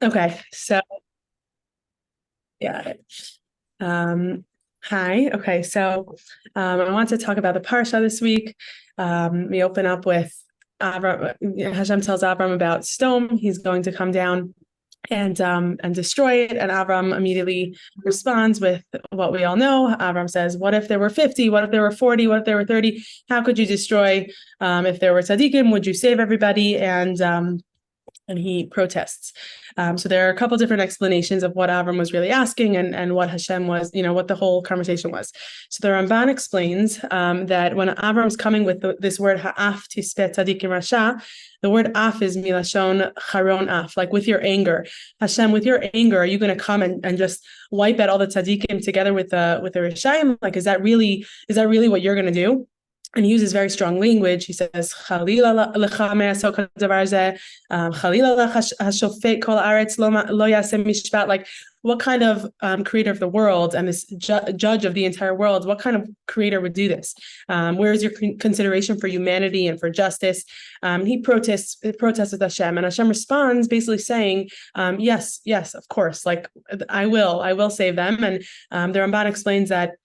Okay, so yeah. Um, Hi. Okay, so I want to talk about the parsha this week. We open up with Avram. Hashem tells Avram about Stone. He's going to come down and destroy it. And Avram immediately responds with what we all know. Avram says, "What if there were 50? What if there were 40? What if there were 30? How could you destroy? If there were tzaddikim, would you save everybody?" And he protests. So there are a couple different explanations of what Avram was really asking and what Hashem was, what the whole conversation was. So the Ramban explains that when Avram's coming with this word ha'af tispeh tzadikim rasha, the word af is milashon charon af, like with your anger. Hashem, with your anger, are you going to come and just wipe out all the tzaddikim together with the Rishayim? Like, is that really what you're going to do? And he uses very strong language. He says, "Chalila lecha me'asok hadavar zeh, chalila hashofet kol haaretz lo yaseh mishpat." Like, what kind of creator of the world and this judge of the entire world? What kind of creator would do this? Where is your consideration for humanity and for justice? He protests with Hashem, and Hashem responds basically saying, "Yes, yes, of course. Like, I will save them." And the Ramban explains that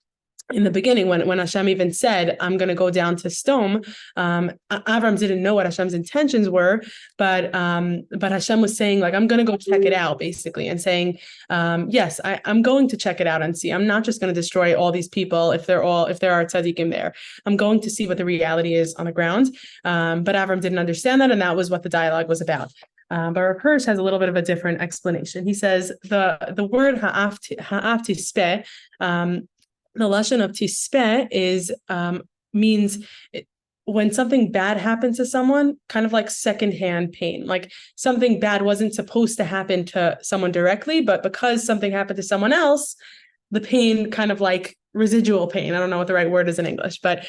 in the beginning, when Hashem even said, "I'm going to go down to Stone," Avram didn't know what Hashem's intentions were, but Hashem was saying, like, "I'm going to go check it out," basically, and saying, "Yes, I'm going to check it out and see. I'm not just going to destroy all these people if there are tzaddikim there. I'm going to see what the reality is on the ground." But Avram didn't understand that, and that was what the dialogue was about. But Rav Hirsch has a little bit of a different explanation. He says the word ha'af tispeh, the lashon of tispeh is means when something bad happens to someone, kind of like secondhand pain. Like something bad wasn't supposed to happen to someone directly, but because something happened to someone else, the pain kind of like residual pain. I don't know what the right word is in English, but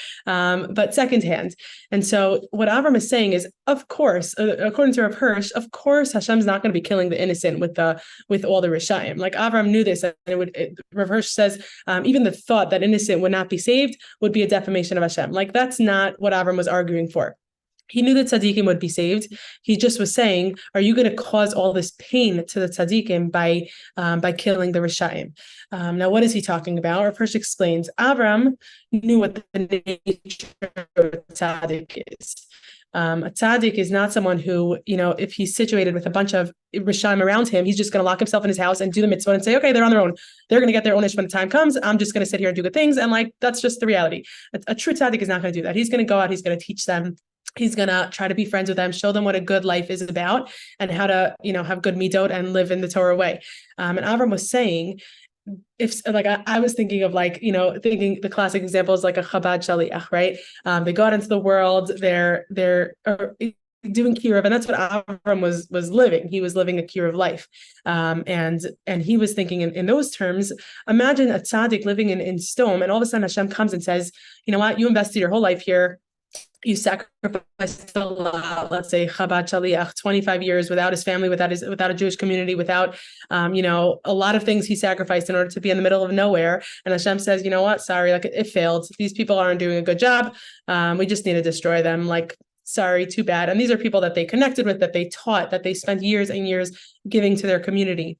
secondhand. And so what Avram is saying is, of course, according to Rav Hirsch, of course Hashem's not going to be killing the innocent with all the Rishayim. Like Avram knew this, and Rav Hirsch says even the thought that innocent would not be saved would be a defamation of Hashem. Like that's not what Avram was arguing for. He knew that tzaddikim would be saved. He just was saying, "Are you going to cause all this pain to the tzaddikim by killing the Rishayim?" Now, what is he talking about? Or first explains, Avram knew what the nature of a tzaddik is. A tzaddik is not someone who, if he's situated with a bunch of Rishayim around him, he's just going to lock himself in his house and do the mitzvah and say, "Okay, they're on their own. They're going to get their own ish when the time comes. I'm just going to sit here and do good things." And like, that's just the reality. A true tzaddik is not going to do that. He's going to go out, he's going to teach them. He's going to try to be friends with them, show them what a good life is about and how to, have good midot and live in the Torah way. And Avram was saying, if like I was thinking of like, thinking the classic example is like a Chabad shaliach, right? They go out into the world, they're doing kiruv, and that's what Avram was living. He was living a kiruv life. And he was thinking in those terms. Imagine a tzaddik living in Stone, and all of a sudden Hashem comes and says, "You know what? You invested your whole life here. You sacrificed a lot, let's say Chabad Shaliach, 25 years without his family, without a Jewish community, without, a lot of things he sacrificed in order to be in the middle of nowhere." And Hashem says, "You know what? Sorry, like it failed. These people aren't doing a good job. We just need to destroy them. Like, sorry, too bad." And these are people that they connected with, that they taught, that they spent years and years giving to their community.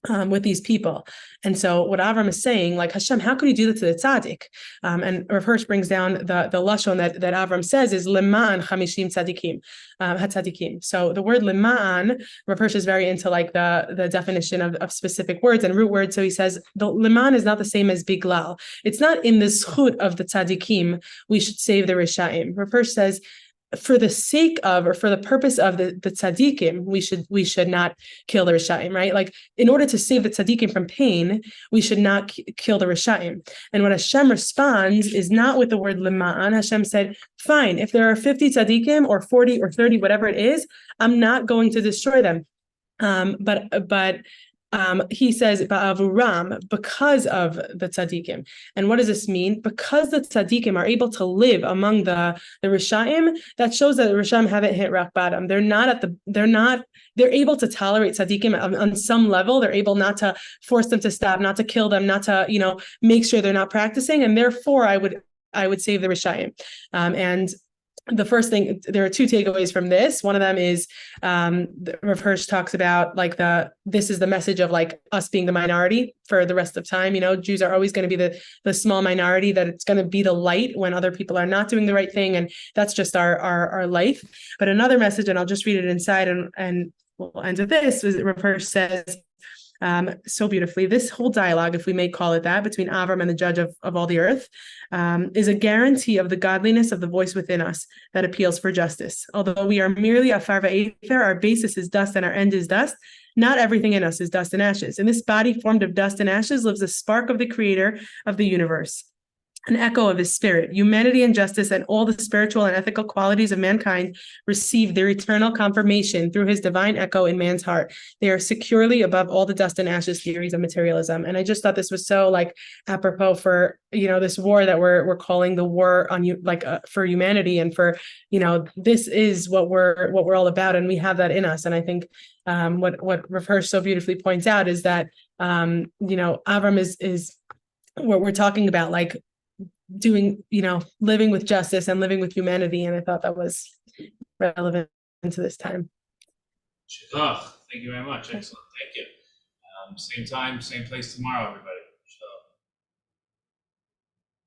With these people. And so what Avram is saying, like, Hashem, how could you do that to the tzaddik? And Rav Hirsch brings down the lashon that Avram says is lema'an chamishim tzaddikim, hatzaddikim. So the word lema'an, Rav Hirsch is very into like the definition of specific words and root words. So he says the lema'an is not the same as biglal. It's not in the zechut of the tzaddikim we should save the rishaim. Rav Hirsch says, for the sake of, or for the purpose of the tzaddikim, we should not kill the Rishayim, right? Like, in order to save the tzaddikim from pain, we should not kill the Rishayim. And when Hashem responds is not with the word lema'an. Hashem said, "Fine, if there are 50 tzaddikim or 40 or 30, whatever it is, I'm not going to destroy them." But he says ba'avuram, because of the tzaddikim. And what does this mean? Because the tzaddikim are able to live among the Rishayim, that shows that the Rishayim haven't hit rock bottom. They're able to tolerate tzaddikim on some level. They're able not to force them to stop, not to kill them, not to, make sure they're not practicing. And therefore I would save the Rishayim. And the first thing, there are two takeaways from this. One of them is Rav Hirsch talks about like this is the message of like us being the minority for the rest of time. Jews are always going to be the small minority, that it's going to be the light when other people are not doing the right thing, and that's just our life. But another message, and I'll just read it inside, and we'll end with this. Rav Hirsch says so beautifully, this whole dialogue, if we may call it that, between Avram and the judge of all the earth, is a guarantee of the godliness of the voice within us that appeals for justice. Although we are merely afar va'ether, our basis is dust and our end is dust. Not everything in us is dust and ashes. In this body formed of dust and ashes lives a spark of the creator of the universe, an echo of his spirit. Humanity and justice and all the spiritual and ethical qualities of mankind receive their eternal confirmation through his divine echo in man's heart. They are securely above all the dust and ashes theories of materialism. And I just thought this was so like apropos for, this war that we're calling the war on for humanity, and for, this is what we're all about. And we have that in us. And I think what Rav Hirsch so beautifully points out is that, Avram is what we're talking about, like doing, living with justice and living with humanity. And I thought that was relevant to this time. Thank you very much. Excellent. Thank you. Same time, same place tomorrow, everybody.